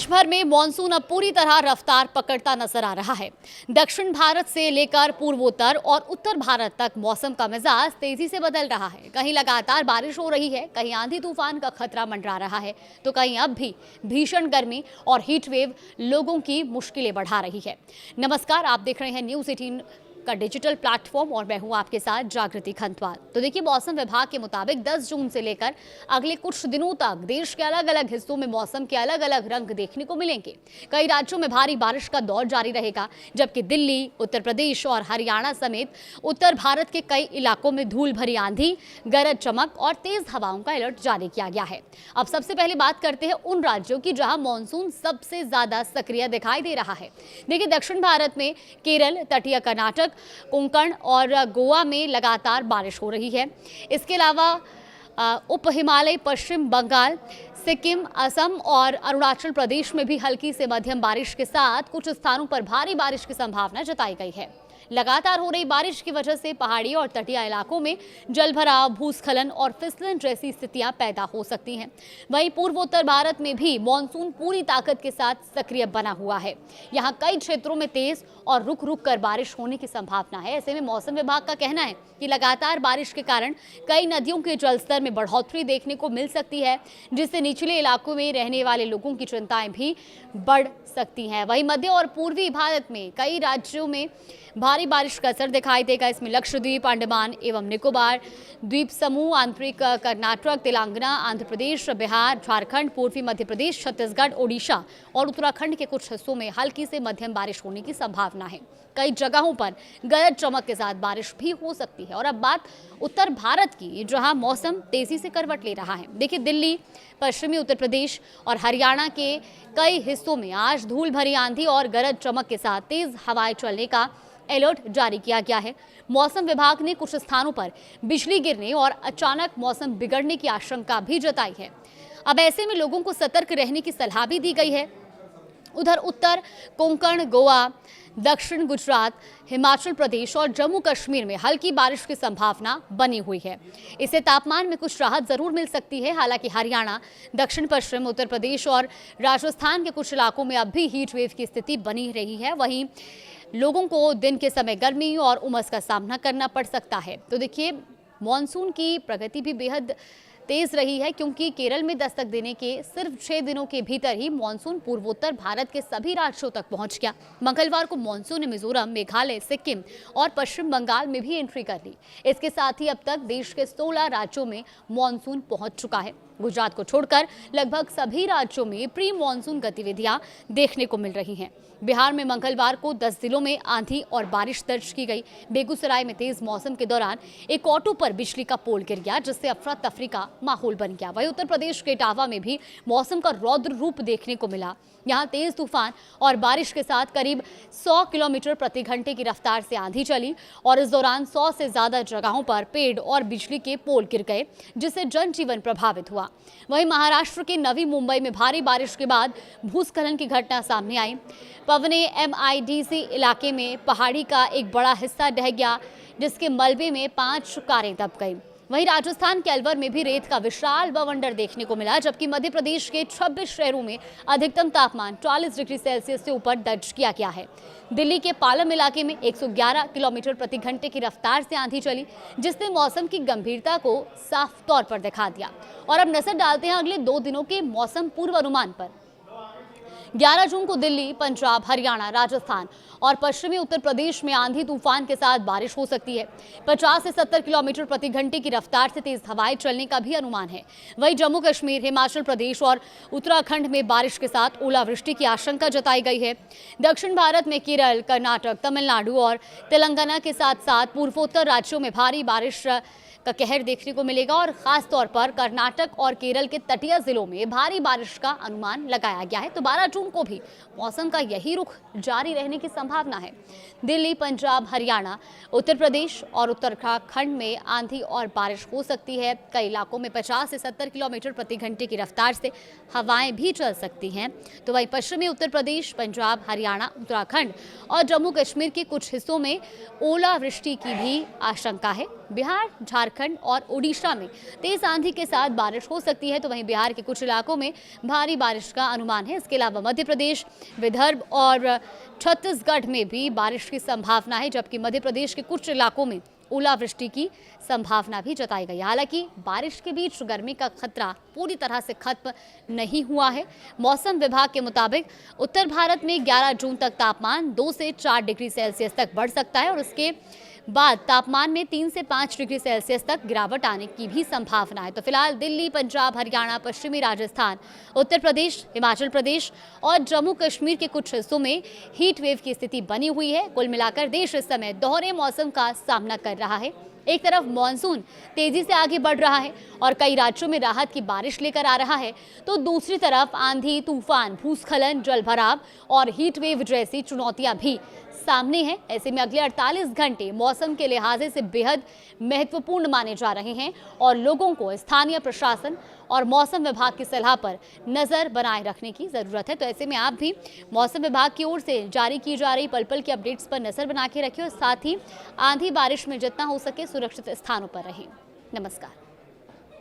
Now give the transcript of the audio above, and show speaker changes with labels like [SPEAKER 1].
[SPEAKER 1] देश भर में मॉनसून अब पूरी तरह रफ्तार पकड़ता नजर आ रहा है। दक्षिण भारत से लेकर पूर्वोत्तर और उत्तर भारत तक मौसम का मिजाज तेजी से बदल रहा है। कहीं लगातार बारिश हो रही है, कहीं आंधी तूफान का खतरा मंडरा रहा है, तो कहीं अब भी भीषण गर्मी और हीट वेव लोगों की मुश्किलें बढ़ा रही है। नमस्कार, आप देख रहे हैं न्यूज़ 18 का डिजिटल प्लेटफॉर्म और मैं हूं आपके साथ जागृति खंतवाल। तो देखिए, मौसम विभाग के मुताबिक 10 जून से लेकर अगले कुछ दिनों तक देश के अलग अलग हिस्सों में मौसम के अलग अलग रंग देखने को मिलेंगे। कई राज्यों में भारी बारिश का दौर जारी रहेगा, जबकि दिल्ली, उत्तर प्रदेश और हरियाणा समेत उत्तर भारत के कई इलाकों में धूल भरी आंधी, गरज चमक और तेज हवाओं का अलर्ट जारी किया गया है। अब सबसे पहले बात करते हैं उन राज्यों की जहां मॉनसून सबसे ज्यादा सक्रिय दिखाई दे रहा है। देखिए, दक्षिण भारत में केरल, तटीय कर्नाटक, कोंकण और गोवा में लगातार बारिश हो रही है। इसके अलावा उप हिमालय, पश्चिम बंगाल, सिक्किम, असम और अरुणाचल प्रदेश में भी हल्की से मध्यम बारिश के साथ कुछ स्थानों पर भारी बारिश की संभावना जताई गई है। लगातार हो रही बारिश की वजह से पहाड़ी और तटीय इलाकों में जलभराव, भूस्खलन और फिसलन जैसी स्थितियां पैदा हो सकती हैं। वहीं पूर्वोत्तर भारत में भी मॉनसून पूरी ताकत के साथ सक्रिय बना हुआ है। यहां कई क्षेत्रों में तेज और रुक रुक कर बारिश होने की संभावना है। ऐसे में मौसम विभाग का कहना है कि लगातार बारिश के कारण कई नदियों के जलस्तर में बढ़ोतरी देखने को मिल सकती है, जिससे निचले इलाकों में रहने वाले लोगों की चिंताएं भी बढ़ सकती हैं। वहीं मध्य और पूर्वी भारत में कई राज्यों में भारी बारिश का असर दिखाई देगा। इसमें लक्षद्वीप, अंडमान एवं निकोबार द्वीप समूह, आंतरिक कर्नाटक, तेलंगाना, आंध्र प्रदेश, बिहार, झारखंड, पूर्वी मध्य प्रदेश, छत्तीसगढ़, ओडिशा और उत्तराखंड के कुछ हिस्सों में हल्की से मध्यम बारिश होने की संभावना है। कई जगहों पर गरज चमक के साथ बारिश भी हो सकती है। और अब बात उत्तर भारत की, जहां मौसम तेजी से करवट ले रहा है। देखिए, दिल्ली, पश्चिमी उत्तर प्रदेश और हरियाणा के कई हिस्सों में आज धूल भरी आंधी और गरज चमक के साथ तेज हवाएं चलने का अलर्ट जारी किया गया है। मौसम विभाग ने कुछ स्थानों पर बिजली गिरने और अचानक मौसम बिगड़ने की आशंका भी जताई है। अब ऐसे में लोगों को सतर्क रहने की सलाह भी दी गई है। उधर उत्तर कोंकण, गोवा, दक्षिण गुजरात, हिमाचल प्रदेश और जम्मू कश्मीर में हल्की बारिश की संभावना बनी हुई है। इससे तापमान में कुछ राहत जरूर मिल सकती है। हालांकि हरियाणा, दक्षिण पश्चिम उत्तर प्रदेश और राजस्थान के कुछ इलाकों में अब भी हीट वेव की स्थिति बनी रही है। वहीं लोगों को दिन के समय गर्मी और उमस का सामना करना पड़ सकता है। तो देखिए, मॉनसून की प्रगति भी बेहद तेज रही है, क्योंकि केरल में दस्तक देने के सिर्फ 6 दिनों के भीतर ही मॉनसून पूर्वोत्तर भारत के सभी राज्यों तक पहुंच गया। मंगलवार को मॉनसून ने मिजोरम, मेघालय, सिक्किम और पश्चिम बंगाल में भी एंट्री कर ली। इसके साथ ही अब तक देश के 16 राज्यों में मॉनसून पहुंच चुका है। गुजरात को छोड़कर लगभग सभी राज्यों में प्री मॉनसून गतिविधियां देखने को मिल रही हैं। बिहार में मंगलवार को 10 जिलों में आंधी और बारिश दर्ज की गई। बेगूसराय में तेज मौसम के दौरान एक ऑटो पर बिजली का पोल गिर गया, जिससे अफरा तफरी का माहौल बन गया। वहीं उत्तर प्रदेश के इटावा में भी मौसम का रौद्र रूप देखने को मिला। यहाँ तेज तूफान और बारिश के साथ करीब 100 किलोमीटर प्रति घंटे की रफ्तार से आंधी चली और इस दौरान 100 से ज्यादा जगहों पर पेड़ और बिजली के पोल गिर गए, जिससे जनजीवन प्रभावित हुआ। वहीं महाराष्ट्र के नवी मुंबई में भारी बारिश के बाद भूस्खलन की घटना सामने आई। पवने MIDC इलाके में पहाड़ी का एक बड़ा हिस्सा ढह गया, जिसके मलबे में 5 कारें दब गई। वहीं राजस्थान के अलवर में भी रेत का विशाल बवंडर देखने को मिला, जबकि मध्य प्रदेश के 26 शहरों में अधिकतम तापमान 40 डिग्री सेल्सियस से ऊपर दर्ज किया गया है। दिल्ली के पालम इलाके में 111 किलोमीटर प्रति घंटे की रफ्तार से आंधी चली, जिसने मौसम की गंभीरता को साफ तौर पर दिखा दिया। और अब नजर डालते हैं अगले 2 दिनों के मौसम पूर्वानुमान पर। 11 जून को दिल्ली, पंजाब, हरियाणा, राजस्थान और पश्चिमी उत्तर प्रदेश में आंधी तूफान के साथ बारिश हो सकती है। 50 से 70 किलोमीटर प्रति घंटे की रफ्तार से तेज हवाएं चलने का भी अनुमान है। वहीं जम्मू कश्मीर, हिमाचल प्रदेश और उत्तराखंड में बारिश के साथ ओलावृष्टि की आशंका जताई गई है। दक्षिण भारत में केरल, कर्नाटक, तमिलनाडु और तेलंगाना के साथ साथ पूर्वोत्तर राज्यों में भारी बारिश का कहर देखने को मिलेगा और खास तौर पर कर्नाटक और केरल के तटीय जिलों में भारी बारिश का अनुमान लगाया गया है। तो 12 जून को भी मौसम का यही रुख जारी रहने की संभावना है। दिल्ली, पंजाब, हरियाणा, उत्तर प्रदेश और उत्तराखंड में आंधी और बारिश हो सकती है। कई इलाकों में 50 से 70 किलोमीटर प्रति घंटे की रफ्तार से हवाएं भी चल सकती हैं। तो वहीं पश्चिमी उत्तर प्रदेश, पंजाब, हरियाणा, उत्तराखंड और जम्मू कश्मीर के कुछ हिस्सों में ओलावृष्टि की भी आशंका है। बिहार, झारखंड और ओडिशा में तेज आंधी के साथ बारिश हो सकती है, तो वहीं बिहार के कुछ इलाकों में भारी बारिश का अनुमान है। इसके अलावा मध्य प्रदेश, विदर्भ और छत्तीसगढ़ में भी बारिश की संभावना है, जबकि मध्य प्रदेश के कुछ इलाकों में ओलावृष्टि की संभावना भी जताई गई। हालांकि बारिश के बीच गर्मी का खतरा पूरी तरह से खत्म नहीं हुआ है। मौसम विभाग के मुताबिक उत्तर भारत में 11 जून तक तापमान 2 से 4 डिग्री सेल्सियस तक बढ़ सकता है और उसके बाद तापमान में 3 से 5 डिग्री सेल्सियस तक गिरावट आने की भी संभावना है। तो फिलहाल दिल्ली, पंजाब, हरियाणा, पश्चिमी राजस्थान, उत्तर प्रदेश, हिमाचल प्रदेश और जम्मू कश्मीर के कुछ हिस्सों में हीट वेव की स्थिति बनी हुई है। कुल मिलाकर देश इस समय दोहरे मौसम का सामना कर रहा है। एक तरफ मानसून तेजी से आगे बढ़ रहा है और कई राज्यों में राहत की बारिश लेकर आ रहा है, तो दूसरी तरफ आंधी, तूफान, भूस्खलन, जलभराव और हीट वेव जैसी चुनौतियां भी सामने हैं। ऐसे में अगले 48 घंटे मौसम के लिहाज से बेहद महत्वपूर्ण माने जा रहे हैं और लोगों को स्थानीय प्रशासन और मौसम विभाग की सलाह पर नजर बनाए रखने की जरूरत है। तो ऐसे में आप भी मौसम विभाग की ओर से जारी की जा रही पल पल की अपडेट्स पर नजर बना के रखिए और साथ ही आंधी बारिश में जितना हो सके सुरक्षित स्थानों पर रहें। नमस्कार।